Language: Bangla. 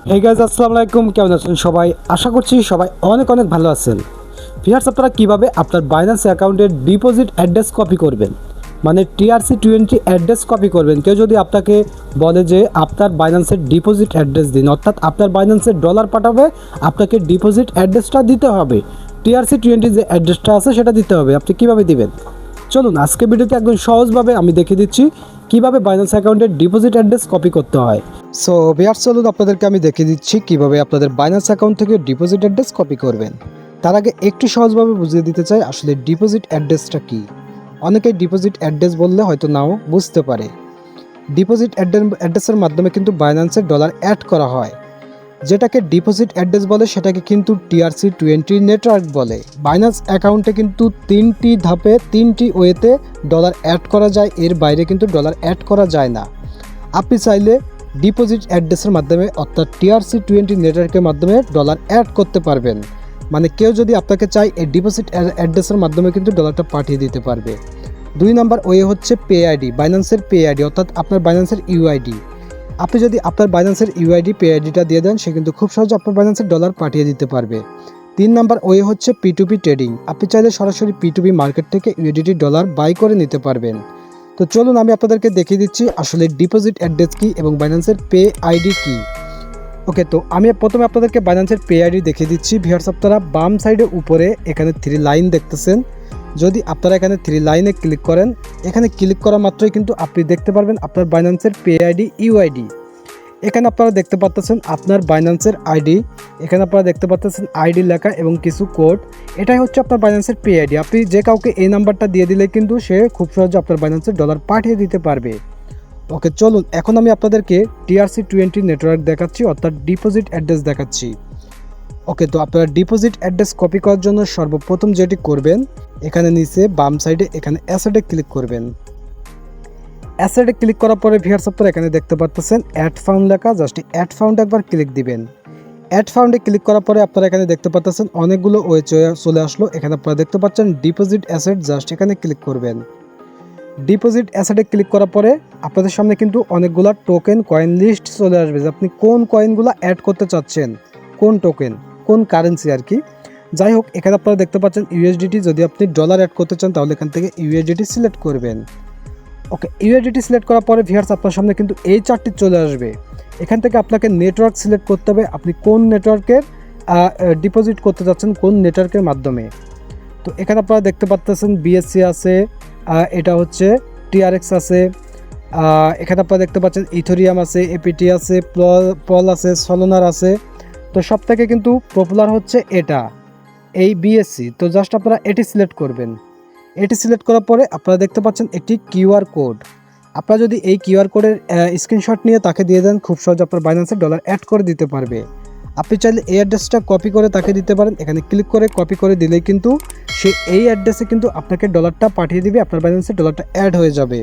হে গাইজ, আসসালামু আলাইকুম। কেমন আছেন সবাই? আশা করছি সবাই অনেক অনেক ভালো আছেন। ভিউয়ার্স, আপনারা কীভাবে আপনার বাইন্যান্স অ্যাকাউন্টের ডিপোজিট অ্যাড্রেস কপি করবেন, মানে TRC20 অ্যাড্রেস কপি করবেন। কেউ যদি আপনাকে বলে যে আপনার বাইন্যান্সের ডিপোজিট অ্যাড্রেস দিন, অর্থাৎ আপনার বাইন্যান্সের ডলার পাঠাবে, আপনাকে ডিপোজিট অ্যাড্রেসটা দিতে হবে। TRC20 যে অ্যাড্রেসটা আছে সেটা দিতে হবে। আপনি কীভাবে দিবেন চলুন আজকে ভিডিওতে একদম সহজভাবে আমি দেখিয়ে দিচ্ছি কীভাবে বাইন্যান্স অ্যাকাউন্টের ডিপোজিট অ্যাড্রেস কপি করতে হয়। সো ভিউয়ার্স, চলুন আপনাদেরকে আমি দেখিয়ে দিচ্ছি কীভাবে আপনাদের বাইন্যান্স অ্যাকাউন্ট থেকে ডিপোজিট অ্যাড্রেস কপি করবেন। তার আগে একটু সহজভাবে বুঝিয়ে দিতে চাই আসলে ডিপোজিট অ্যাড্রেসটা কী। অনেকেই ডিপোজিট অ্যাড্রেস বললে হয়তো নাও বুঝতে পারে। ডিপোজিট অ্যাড্রেসের মাধ্যমে কিন্তু বাইন্যান্সের ডলার অ্যাড করা হয়। যেটাকে ডিপোজিট অ্যাড্রেস বলে সেটাকে কিন্তু TRC20 নেটওয়ার্ক বলে। বাইন্যান্স অ্যাকাউন্টে কিন্তু 3টি ধাপে 3টি ওয়েতে ডলার অ্যাড করা যায়, এর বাইরে কিন্তু ডলার অ্যাড করা যায় না। আপনি চাইলে ডিপোজিট অ্যাড্রেসের মাধ্যমে অর্থাৎ TRC20 নেটওয়ার্কের মাধ্যমে ডলার অ্যাড করতে পারবেন। মানে কেউ যদি আপনাকে চায় এই ডিপোজিট অ্যাড্রেসের মাধ্যমে কিন্তু ডলারটা পাঠিয়ে দিতে পারবে। 2 নম্বর ওয়ে হচ্ছে পে আইডি, বাইন্যান্সের পে আইডি অর্থাৎ আপনার বাইন্যান্সের ইউআইডি। আপনি যদি আপনার বাইন্যান্সের ইউআইডি পে আইডিটা দিয়ে দেন, সে কিন্তু খুব সহজে আপনার বাইন্যান্সের ডলার পাঠিয়ে দিতে পারবে। 3 নম্বর ওয়ে হচ্ছে P2P ট্রেডিং। আপনি চাইলে সরাসরি P2P মার্কেট থেকে ইউএসডিটি ডলার বাই করে নিতে পারবেন। তো চলুন আমি আপনাদেরকে দেখিয়ে দিচ্ছি আসলে ডিপোজিট অ্যাড্রেস কী এবং বাইন্যান্সের পে আইডি কী। ওকে, তো আমি প্রথমে আপনাদেরকে বাইন্যান্সের পে আইডি দেখিয়ে দিচ্ছি। ভিউয়ার্স, আপনারা বাম সাইডে উপরে এখানে 3 লাইন দেখতেছেন। যদি আপনারা এখানে 3 লাইনে ক্লিক করেন, এখানে ক্লিক করা মাত্রই কিন্তু আপনি দেখতে পারবেন আপনার বাইন্যান্সের পে আইডি ইউআইডি। এখানে আপনারা দেখতে পাচ্ছেন আপনার বাইন্যান্সের আইডি, এখানে আপনারা দেখতে পাচ্ছেন আইডি লেখা এবং কিছু কোড। এটাই হচ্ছে আপনার বাইন্যান্সের পে আইডি। আপনি যে কাউকে এই নাম্বারটা দিয়ে দিলে কিন্তু সে খুব সহজে আপনার বাইন্যান্সের ডলার পাঠিয়ে দিতে পারবে। ওকে, চলুন এখন আমি আপনাদেরকে TRC20 নেটওয়ার্ক দেখাচ্ছি, অর্থাৎ ডিপোজিট অ্যাড্রেস দেখাচ্ছি। ওকে, তো আপনারা ডিপোজিট অ্যাড্রেস কপি করার জন্য সর্বপ্রথম যেটি করবেন, এখানে নিচে বাম সাইডে এখানে অ্যাসেটে ক্লিক করবেন। অ্যাসেটে ক্লিক করার পরে ভিউয়ার্স, আপনারা এখানে দেখতে পাচ্ছেন অ্যাড ফাউন্ড লেখা, জাস্ট অ্যাড ফাউন্ড একবার ক্লিক দিবেন। অ্যাড ফাউন্ডে ক্লিক করার পরে আপনারা এখানে দেখতে পাচ্ছেন অনেকগুলো ওয়ে চলে আসলো। এখানে আপনারা দেখতে পাচ্ছেন ডিপোজিট অ্যাসেট, জাস্ট এখানে ক্লিক করবেন। ডিপোজিট অ্যাসেটে ক্লিক করার পরে আপনাদের সামনে কিন্তু অনেকগুলো টোকেন কয়েন লিস্ট চলে আসবে যে আপনি কোন কয়েনগুলো অ্যাড করতে চাচ্ছেন, কোন টোকেন, কোন কারেন্সি আর কি। যাই হোক, এখানে আপনারা দেখতে পাচ্ছেন ইউএসডিটি। যদি আপনি ডলার অ্যাড করতে চান তাহলে এখান থেকে ইউএসডিটি সিলেক্ট করবেন। ওকে, ইউএসডিটি সিলেক্ট করার পরে ভিউয়ার্স, আপনার সামনে কিন্তু এই চারটি চলে আসবে। এখান থেকে আপনাকে নেটওয়ার্ক সিলেক্ট করতে হবে, আপনি কোন নেটওয়ার্কের ডিপোজিট করতে চাচ্ছেন, কোন নেটওয়ার্কের মাধ্যমে। তো এখানে আপনারা দেখতে পাচ্ছেন BSC আছে, এটা হচ্ছে TRX আছে, এখানে আপনারা দেখতে পাচ্ছেন ইথোরিয়াম আছে, APT আছে, পল আছে, সলোনার আছে। তো সব থেকে কিন্তু পপুলার হচ্ছে এটা, এই BSC। তো জাস্ট আপনারা এটি সিলেক্ট করবেন। এটি সিলেক্ট করার পরে আপনারা দেখতে পাচ্ছেন একটি QR কোড। আপনারা যদি এই QR কোডের স্ক্রিনশট নিয়ে তাকে দিয়ে দেন, খুব সহজে আপনার বাইন্যান্সের ডলার অ্যাড করে দিতে পারবে। আপনি চাইলে এই অ্যাড্রেসটা কপি করে তাকে দিতে পারেন। এখানে ক্লিক করে কপি করে দিলেই কিন্তু সে এই অ্যাড্রেসে কিন্তু আপনাকে ডলারটা পাঠিয়ে দিবে, আপনার বাইন্যান্সে ডলারটা অ্যাড হয়ে যাবে।